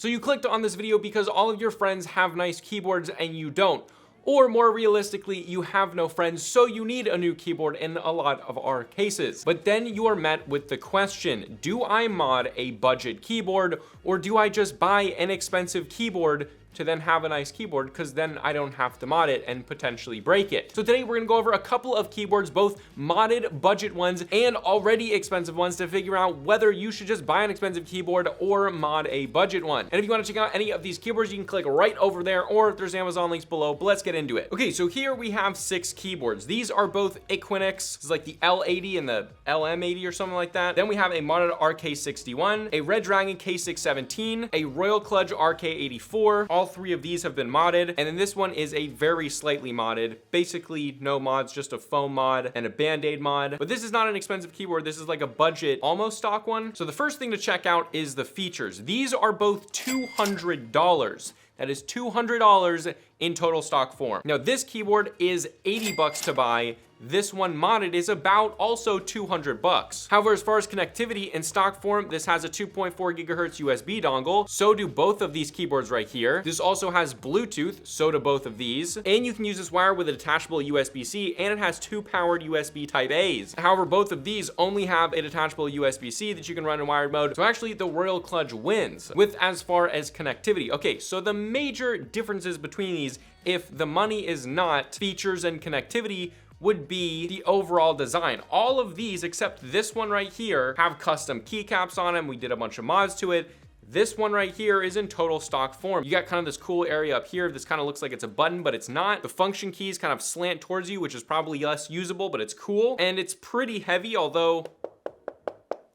So you clicked on this video because all of your friends have nice keyboards and you don't. Or more realistically, you have no friends, so you need a new keyboard in a lot of our cases. But then you are met with the question, do I mod a budget keyboard or do I just buy an expensive keyboard to then have a nice keyboard, because then I don't have to mod it and potentially break it? So today we're gonna go over a couple of keyboards, both modded budget ones and already expensive ones, to figure out whether you should just buy an expensive keyboard or mod a budget one. And if you want to check out any of these keyboards, you can click right over there, or there's Amazon links below, but let's get into it. Okay, so here we have 6 keyboards. These are both IQUNIX. This is like the L80 and the LM80 or something like that. Then we have a modded RK61, a Redragon K617, a Royal Kludge RK84. All 3 of these have been modded, and then this one is a very slightly modded, basically no mods, just a foam mod and a band-aid mod. But this is not an expensive keyboard, this is like a budget, almost stock one. So the first thing to check out is the features. These are both $200. That is $200 in total stock form. Now this keyboard is 80 bucks to buy. This one modded is about also 200 bucks. However, as far as connectivity in stock form, this has a 2.4 gigahertz USB dongle. So do both of these keyboards right here. This also has Bluetooth, so do both of these. And you can use this wire with a detachable USB-C, and it has 2 powered USB type A's. However, both of these only have a detachable USB-C that you can run in wired mode. So actually the Royal Kludge wins with as far as connectivity. Okay, so the major differences between these, if the money is not features and connectivity, would be the overall design. All of these, except this one right here, have custom keycaps on them. We did a bunch of mods to it. This one right here is in total stock form. You got kind of this cool area up here. This kind of looks like it's a button, but it's not. The function keys kind of slant towards you, which is probably less usable, but it's cool. And it's pretty heavy, although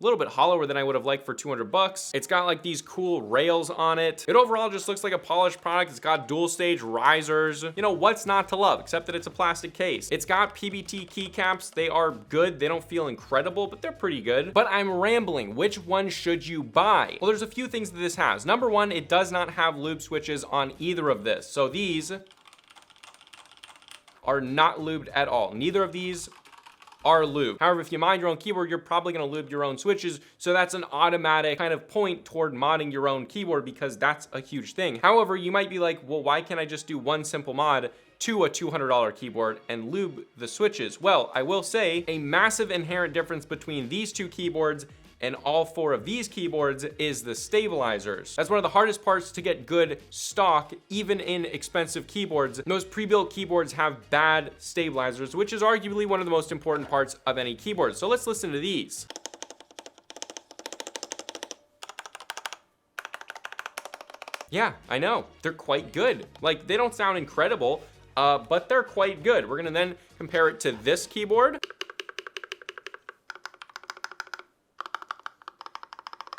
a little bit hollower than I would have liked for 200 bucks. It's got like these cool rails on it. It overall just looks like a polished product. It's got dual stage risers. You know, what's not to love, except that it's a plastic case. It's got PBT keycaps. They are good. They don't feel incredible, but they're pretty good. But I'm rambling. Which one should you buy? Well, there's a few things that this has. Number one, it does not have lube switches on either of this. So these are not lubed at all. Neither of these are lube. However, if you mod your own keyboard, you're probably gonna lube your own switches, so that's an automatic kind of point toward modding your own keyboard, because that's a huge thing. However, you might be like, well, why can't I just do one simple mod to a $200 keyboard and lube the switches? Well, I will say a massive inherent difference between these 2 keyboards and all 4 of these keyboards is the stabilizers. That's one of the hardest parts to get good stock, even in expensive keyboards. Most pre-built keyboards have bad stabilizers, which is arguably one of the most important parts of any keyboard. So let's listen to these. Yeah, I know, they're quite good. Like, they don't sound incredible, but they're quite good. We're gonna then compare it to this keyboard.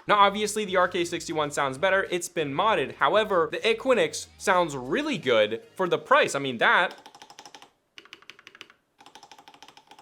Now, obviously, the RK61 sounds better. It's been modded. However, the IQUNIX sounds really good for the price. I mean,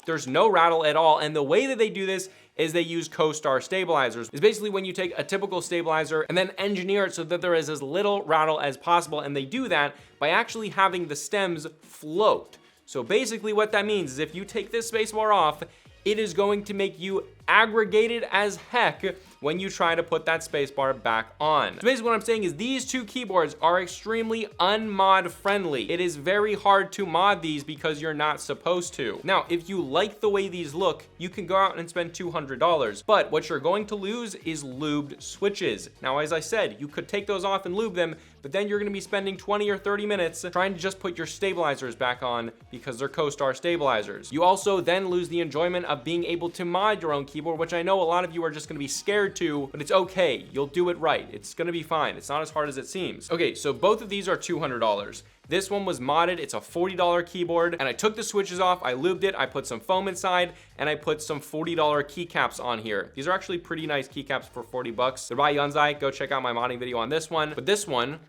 there's no rattle at all. And the way that they do this is they use co-star stabilizers. It's basically when you take a typical stabilizer and then engineer it so that there is as little rattle as possible. And they do that by actually having the stems float. So basically what that means is if you take this spacebar off, it is going to make you aggregated as heck when you try to put that spacebar back on. So basically what I'm saying is these 2 keyboards are extremely unmod friendly. It is very hard to mod these because you're not supposed to. Now, if you like the way these look, you can go out and spend $200, but what you're going to lose is lubed switches. Now, as I said, you could take those off and lube them, but then you're gonna be spending 20 or 30 minutes trying to just put your stabilizers back on because they're co-star stabilizers. You also then lose the enjoyment of being able to mod your own keyboard, which I know a lot of you are just gonna be scared to, but it's okay. You'll do it right. It's gonna be fine. It's not as hard as it seems. Okay, so both of these are $200. This one was modded. It's a $40 keyboard, and I took the switches off, I lubed it, I put some foam inside, and I put some $40 keycaps on here. These are actually pretty nice keycaps for 40 bucks. Goodbye, Yunzai. Go check out my modding video on this one. But this one,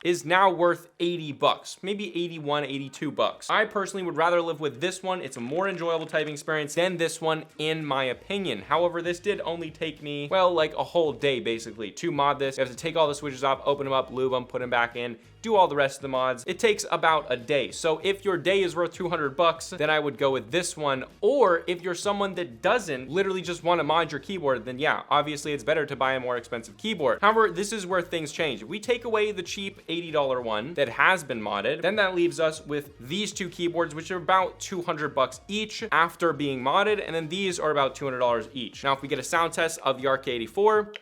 is now worth 80 bucks, maybe 81, 82 bucks. I personally would rather live with this one. It's a more enjoyable typing experience than this one, in my opinion. However, this did only take me, well, like a whole day basically to mod this. You have to take all the switches off, open them up, lube them, put them back in, do all the rest of the mods. It takes about a day. So if your day is worth 200 bucks, then I would go with this one. Or if you're someone that doesn't literally just want to mod your keyboard, then yeah, obviously it's better to buy a more expensive keyboard. However, this is where things change. If we take away the cheap $80 one that has been modded, then that leaves us with these two keyboards, which are about 200 bucks each after being modded, and then these are about $200 each. Now, if we get a sound test of the RK84,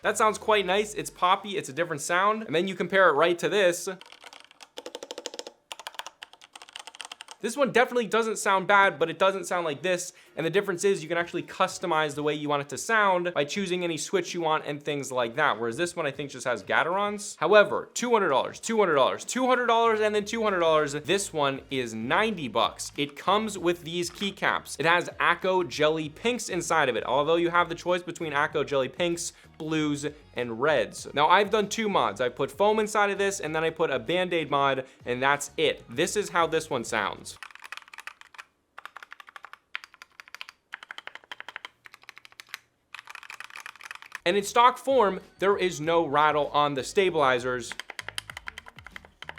that sounds quite nice. It's poppy, it's a different sound. And then you compare it right to this. This one definitely doesn't sound bad, but it doesn't sound like this. And the difference is you can actually customize the way you want it to sound by choosing any switch you want and things like that. Whereas this one I think just has Gaterons. However, $200, $200, $200, and then $200. This one is 90 bucks. It comes with these keycaps. It has Akko Jelly Pinks inside of it. Although you have the choice between Akko Jelly Pinks, blues, and reds. Now I've done two mods. I put foam inside of this, and then I put a Band-Aid mod, and that's it. This is how this one sounds. And in stock form, there is no rattle on the stabilizers,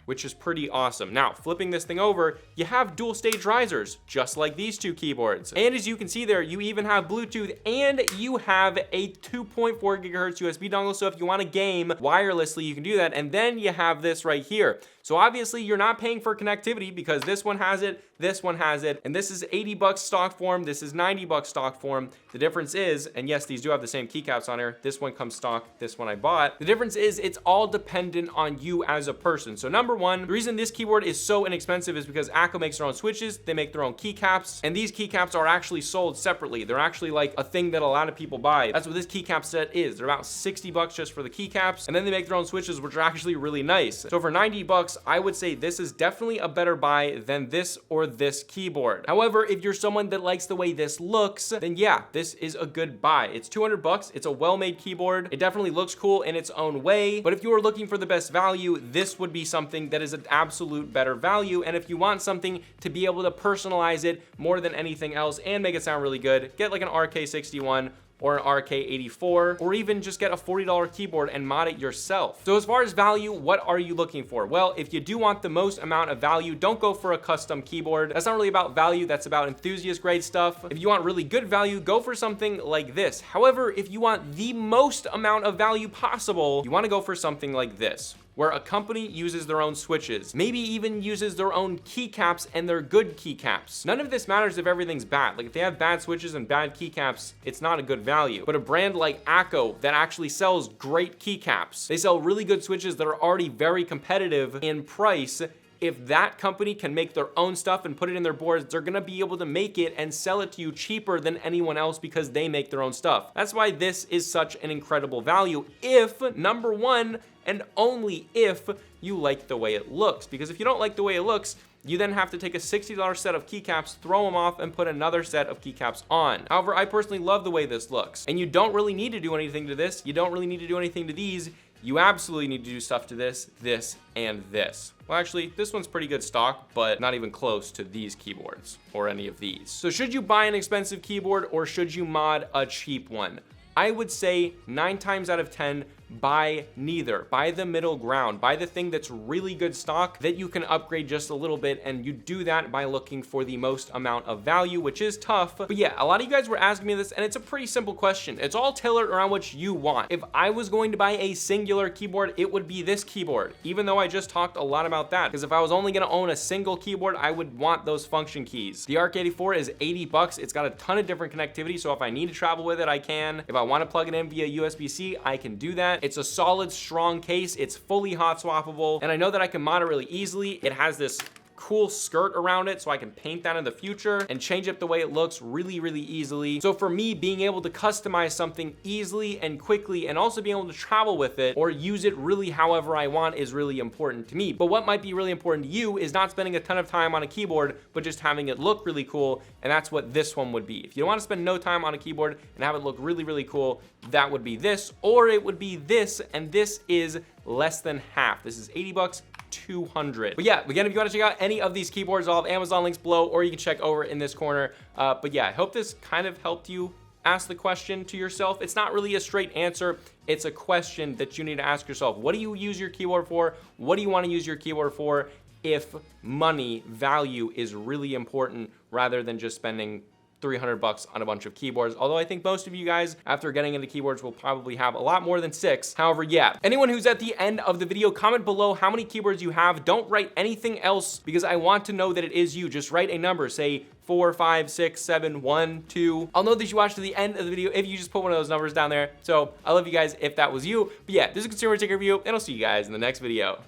which is pretty awesome. Now, flipping this thing over, you have dual stage risers, just like these two keyboards. And as you can see there, you even have Bluetooth, and you have a 2.4 gigahertz USB dongle. So if you want to game wirelessly, you can do that. And then you have this right here. So obviously you're not paying for connectivity because this one has it, this one has it, and this is 80 bucks stock form, this is 90 bucks stock form. The difference is, and yes, these do have the same keycaps on here, this one comes stock, this one I bought. The difference is it's all dependent on you as a person. So number one, the reason this keyboard is so inexpensive is because Akko makes their own switches, they make their own keycaps, and these keycaps are actually sold separately. They're actually like a thing that a lot of people buy. That's what this keycap set is. They're about 60 bucks just for the keycaps, and then they make their own switches, which are actually really nice. So for 90 bucks, I would say this is definitely a better buy than this or this keyboard. However, if you're someone that likes the way this looks, then yeah, this is a good buy. It's 200 bucks. It's a well-made keyboard. It definitely looks cool in its own way, but if you are looking for the best value, this would be something that is an absolute better value. And if you want something to be able to personalize it more than anything else and make it sound really good, get like an RK61 or an RK84, or even just get a $40 keyboard and mod it yourself. So as far as value, what are you looking for? Well, if you do want the most amount of value, don't go for a custom keyboard. That's not really about value, that's about enthusiast grade stuff. If you want really good value, go for something like this. However, if you want the most amount of value possible, you wanna go for something like this, where a company uses their own switches, maybe even uses their own keycaps, and they're good keycaps. None of this matters if everything's bad. Like if they have bad switches and bad keycaps, it's not a good value. But a brand like Akko that actually sells great keycaps, they sell really good switches that are already very competitive in price. If that company can make their own stuff and put it in their boards, they're gonna be able to make it and sell it to you cheaper than anyone else because they make their own stuff. That's why this is such an incredible value if, number one, and only if you like the way it looks. Because if you don't like the way it looks, you then have to take a $60 set of keycaps, throw them off, and put another set of keycaps on. However, I personally love the way this looks. And you don't really need to do anything to this. You don't really need to do anything to these. You absolutely need to do stuff to this, and this. Well, actually, this one's pretty good stock, but not even close to these keyboards or any of these. So should you buy an expensive keyboard or should you mod a cheap one? I would say 9 times out of 10, buy neither. Buy the middle ground. Buy the thing that's really good stock that you can upgrade just a little bit, and you do that by looking for the most amount of value, which is tough. But yeah, a lot of you guys were asking me this, and it's a pretty simple question. It's all tailored around what you want. If I was going to buy a singular keyboard, it would be this keyboard, even though I just talked a lot about that, because if I was only gonna own a single keyboard, I would want those function keys. The RK84 is 80 bucks. It's got a ton of different connectivity, so if I need to travel with it, I can. If I want to plug it in via USB-C, I can do that. It's a solid, strong case. It's fully hot swappable, and I know that I can mod it really easily. It has this cool skirt around it so I can paint that in the future and change up the way it looks really, really easily. So for me, being able to customize something easily and quickly and also being able to travel with it or use it really however I want is really important to me. But what might be really important to you is not spending a ton of time on a keyboard, but just having it look really cool. And that's what this one would be. If you don't want to spend no time on a keyboard and have it look really, really cool, that would be this, or it would be this, and this is less than half. This is 80 bucks, 200. But yeah, again, if you want to check out any of these keyboards, I'll have Amazon links below, or you can check over in this corner. But yeah, I hope this kind of helped you ask the question to yourself. It's not really a straight answer. It's a question that you need to ask yourself. What do you use your keyboard for? What do you want to use your keyboard for if money value is really important rather than just spending 300 bucks on a bunch of keyboards? Although I think most of you guys, after getting into keyboards, will probably have a lot more than 6. However, yeah. Anyone who's at the end of the video, comment below how many keyboards you have. Don't write anything else because I want to know that it is you. Just write a number, say 4, 5, 6, 7, 1, 2. I'll know that you watched to the end of the video if you just put one of those numbers down there. So I love you guys if that was you. But yeah, this is a consumer ticker review, and I'll see you guys in the next video.